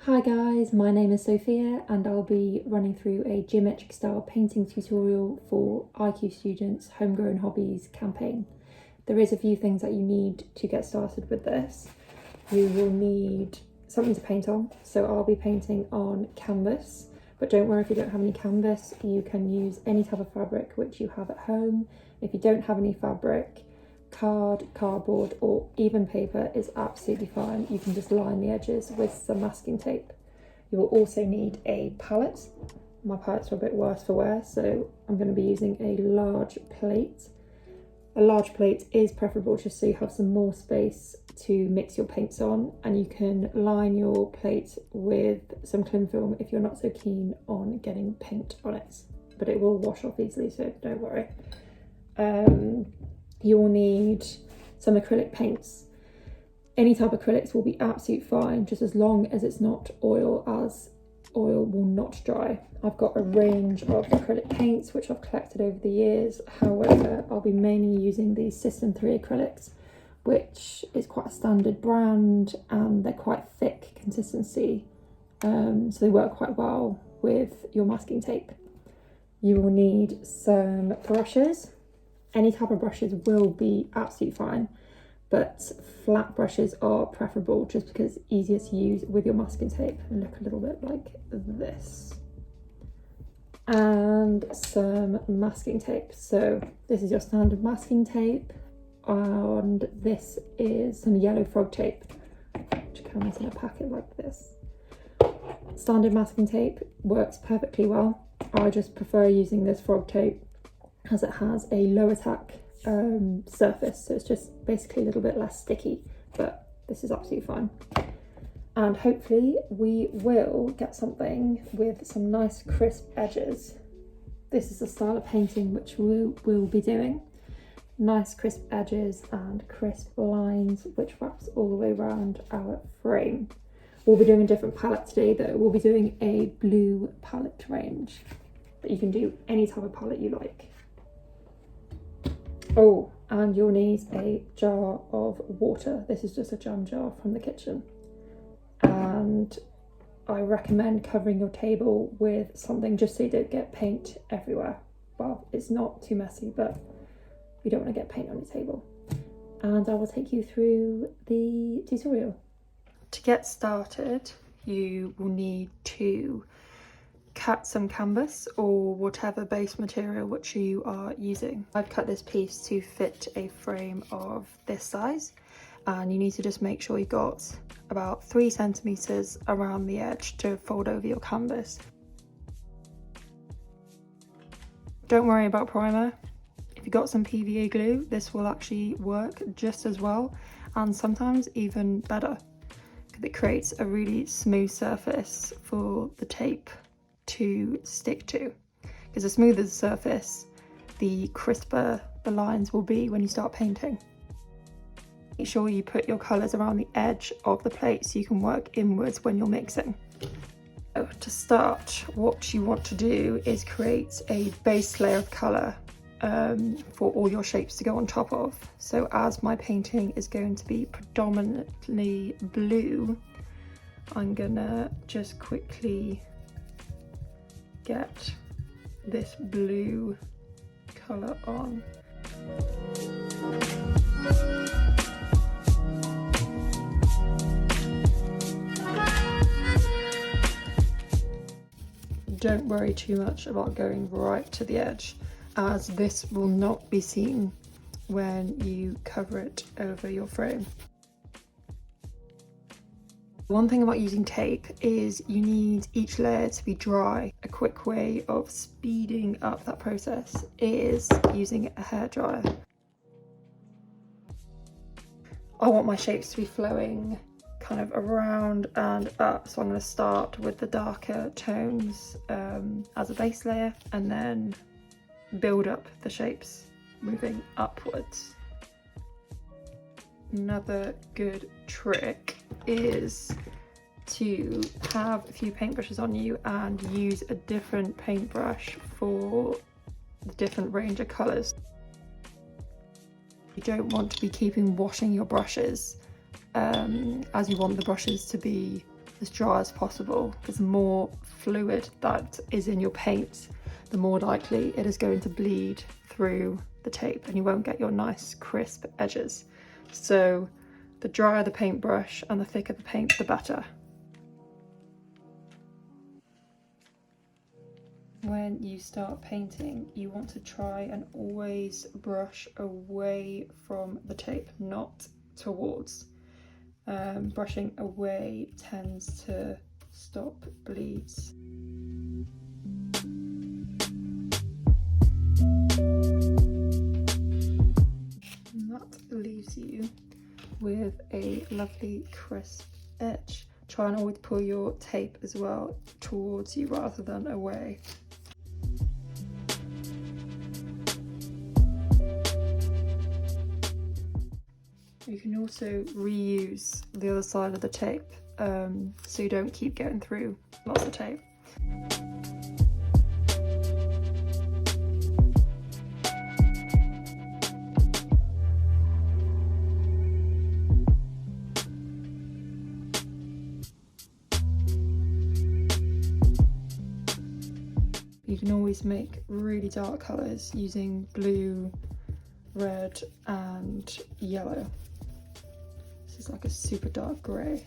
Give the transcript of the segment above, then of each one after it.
Hi guys, my name is Sophia and I'll be running through a geometric style painting tutorial for IQ Students Homegrown Hobbies campaign. There is a few things that you need to get started with this. You will need something to paint on, so I'll be painting on canvas, but don't worry if you don't have any canvas, you can use any type of fabric which you have at home. If you don't have any fabric, cardboard or even paper is absolutely fine. You can just line the edges with some masking tape. You will also need a palette. My palettes are a bit worse for wear, so I'm going to be using a large plate. A large plate is preferable just so you have some more space to mix your paints on, and you can line your plate with some cling film if you're not so keen on getting paint on it, but it will wash off easily, so don't worry. You will need some acrylic paints. Any type of acrylics will be absolutely fine, just as long as it's not oil, as oil will not dry. I've got a range of acrylic paints which I've collected over the years. However, I'll be mainly using the System 3 acrylics, which is quite a standard brand and they're quite thick consistency, so they work quite well with your masking tape. You will need some brushes. Any type of brushes will be absolutely fine, but flat brushes are preferable just because it's easier to use with your masking tape and look a little bit like this. And some masking tape. So this is your standard masking tape, and this is some yellow frog tape, which comes in a packet like this. Standard masking tape works perfectly well. I just prefer using this frog tape as it has a low attack surface, so it's just basically a little bit less sticky, but this is absolutely fine. And hopefully we will get something with some nice crisp edges. This is the style of painting which we'll be doing. Nice crisp edges and crisp lines which wraps all the way around our frame. We'll be doing a different palette today though. We'll be doing a blue palette range, but you can do any type of palette you like. Oh, and you'll need a jar of water. This is just a jam jar from the kitchen. And I recommend covering your table with something just so you don't get paint everywhere. Well, it's not too messy, but you don't want to get paint on your table. And I will take you through the tutorial. To get started, you will need to cut some canvas or whatever base material which you are using. I've cut this piece to fit a frame of this size, and you need to just make sure you've got about 3 centimeters around the edge to fold over your canvas. Don't worry about primer. If you've got some PVA glue, this will actually work just as well, and sometimes even better, because it creates a really smooth surface for the tape to stick to. Because the smoother the surface, the crisper the lines will be when you start painting. Make sure you put your colours around the edge of the plate so you can work inwards when you're mixing. So to start, what you want to do is create a base layer of colour for all your shapes to go on top of. So as my painting is going to be predominantly blue, I'm gonna just quickly get this blue colour on. Don't worry too much about going right to the edge, as this will not be seen when you cover it over your frame. One thing about using tape is you need each layer to be dry. A quick way of speeding up that process is using a hairdryer. I want my shapes to be flowing kind of around and up, so I'm going to start with the darker tones as a base layer and then build up the shapes moving upwards. Another good trick is to have a few paintbrushes on you and use a different paintbrush for the different range of colours. You don't want to be keeping washing your brushes, as you want the brushes to be the as dry as possible, because the more fluid that is in your paint, the more likely it is going to bleed through the tape and you won't get your nice crisp edges. So the drier the paintbrush and the thicker the paint, the better. When you start painting, you want to try and always brush away from the tape, not towards. Brushing away tends to stop bleeds. And that leaves you with a lovely crisp edge. Try and always pull your tape as well towards you rather than away. You can also reuse the other side of the tape, so you don't keep getting through lots of tape. You can always make really dark colours using blue, red and yellow. This is like a super dark grey.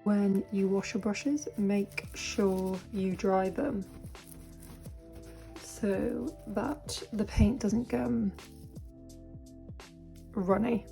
When you wash your brushes, make sure you dry them so that the paint doesn't get runny.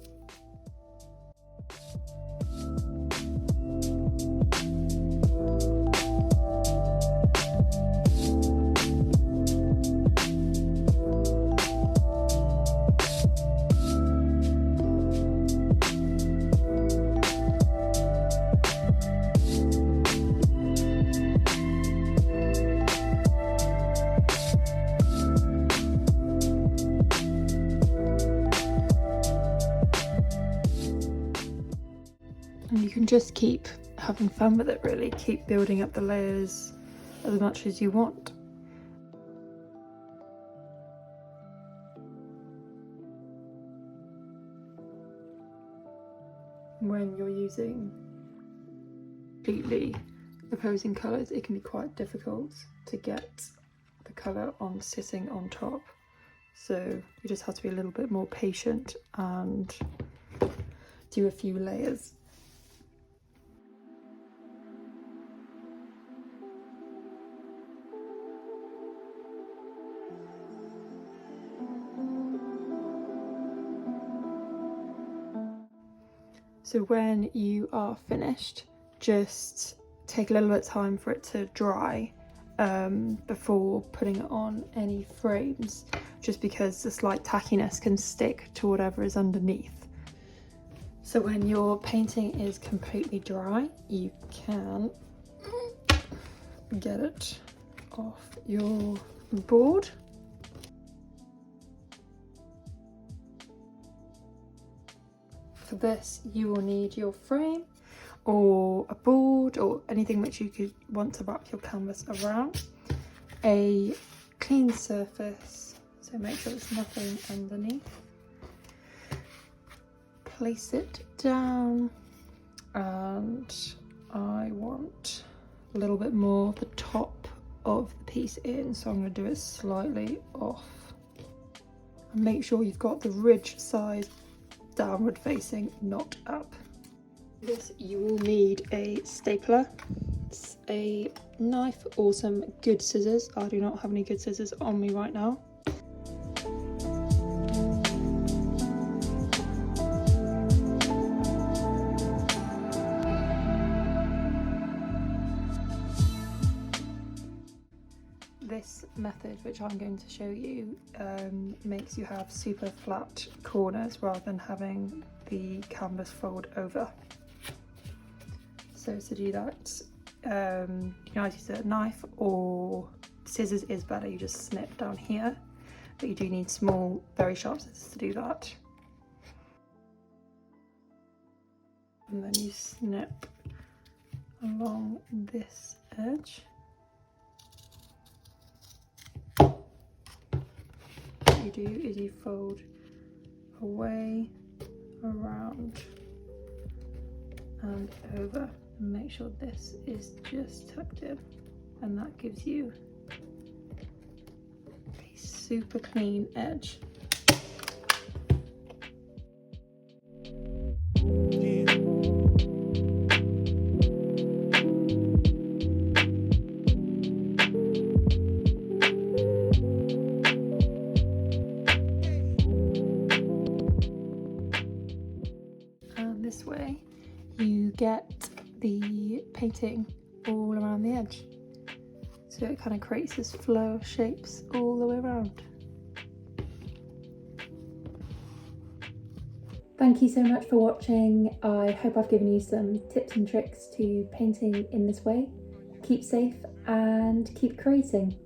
And you can just keep having fun with it, really. Keep building up the layers as much as you want. When you're using completely opposing colours, it can be quite difficult to get the colour on sitting on top. So you just have to be a little bit more patient and do a few layers. So when you are finished, just take a little bit of time for it to dry before putting it on any frames, just because the slight tackiness can stick to whatever is underneath. So when your painting is completely dry, you can get it off your board. For this, you will need your frame or a board or anything which you could want to wrap your canvas around. A clean surface, so make sure there's nothing underneath. Place it down, and I want a little bit more of the top of the piece in, so I'm going to do it slightly off. And make sure you've got the ridge size downward facing, not up. This, you will need a stapler, a knife or some good scissors. I do not have any good scissors on me right now. This method, which I'm going to show you, makes you have super flat corners rather than having the canvas fold over. So to do that, you can either use a knife or scissors is better. You just snip down here, but you do need small, very sharp scissors to do that. And then you snip along this edge. What you do is you fold away, around and over, and make sure this is just tucked in, and that gives you a super clean edge. This way you get the painting all around the edge, so it kind of creates this flow of shapes all the way around. Thank you so much for watching. I hope I've given you some tips and tricks to painting in this way. Keep safe and keep creating.